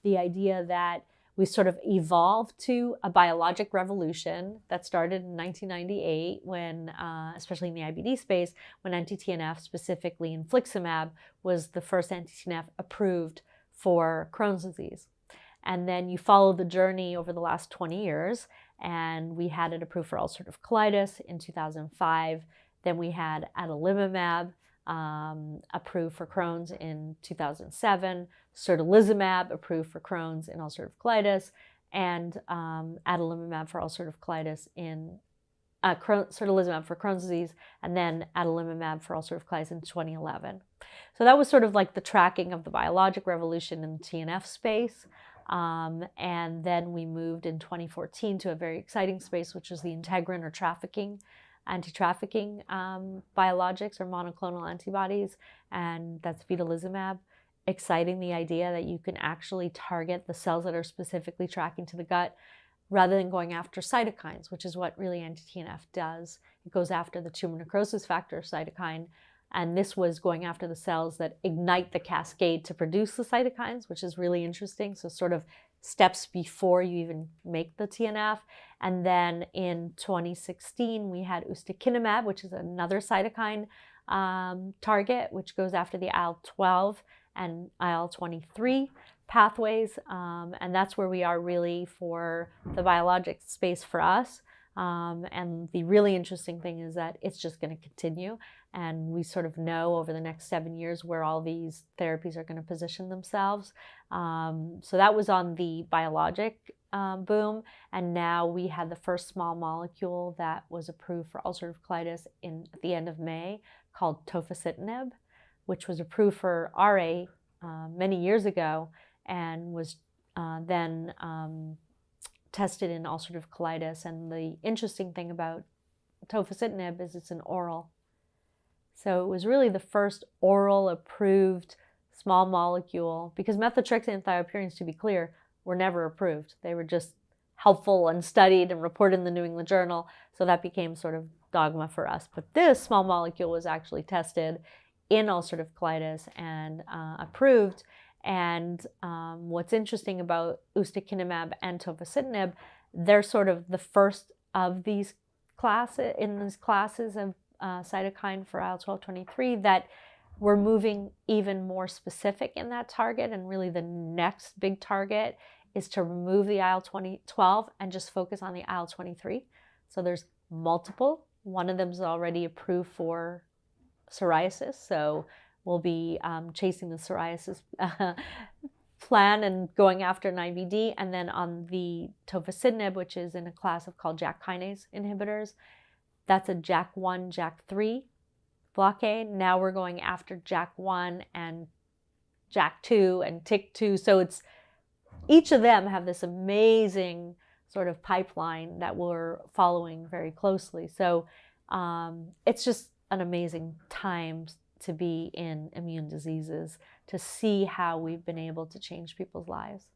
the idea that we sort of evolved to a biologic revolution that started in 1998 when, especially in the IBD space, when anti-TNF, specifically infliximab, was the first anti-TNF approved for Crohn's disease. And then you follow the journey over the last 20 years, and we had it approved for ulcerative colitis in 2005. Then we had adalimumab approved for Crohn's in 2007, certolizumab approved for Crohn's in ulcerative colitis, and adalimumab for ulcerative colitis in certolizumab for Crohn's disease, and then adalimumab for ulcerative colitis in 2011. So that was sort of like the tracking of the biologic revolution in the TNF space. And then we moved in 2014 to a very exciting space, which was the integrin or anti-trafficking biologics or monoclonal antibodies, and that's vedolizumab. Exciting, the idea that you can actually target the cells that are specifically tracking to the gut rather than going after cytokines, which is what really anti-TNF does. It goes after the tumor necrosis factor cytokine, and this was going after the cells that ignite the cascade to produce the cytokines, which is really interesting. So sort of steps before you even make the TNF. And then in 2016, we had ustekinumab, which is another cytokine target, which goes after the IL-12 and IL-23 pathways. And that's where we are really for the biologic space for us. And the really interesting thing is that it's just going to continue. And we sort of know over the next 7 years where all these therapies are going to position themselves. So that was on the biologic boom. And now we had the first small molecule that was approved for ulcerative colitis at the end of May, called tofacitinib, which was approved for RA many years ago and was then tested in ulcerative colitis. And the interesting thing about tofacitinib is it's an oral. So it was really the first oral approved small molecule, because methotrexate and thiopurines, to be clear, were never approved. They were just helpful and studied and reported in the New England Journal. So that became sort of dogma for us. But this small molecule was actually tested in ulcerative colitis and approved. And what's interesting about ustekinumab and tofacitinib, they're sort of the first of these classes, of cytokine for IL-12/23 that we're moving even more specific in that target. And really the next big target is to remove the IL-12 and just focus on the IL-23. So there's multiple. One of them is already approved for psoriasis. So we'll be chasing the psoriasis plan and going after an IBD. And then on the tofacitinib, which is in a class called JAK kinase inhibitors, that's a JAK1, JAK3 blockade. Now we're going after JAK1 and JAK2 and TYK2. So it's each of them have this amazing sort of pipeline that we're following very closely. So it's just an amazing time to be in immune diseases, to see how we've been able to change people's lives.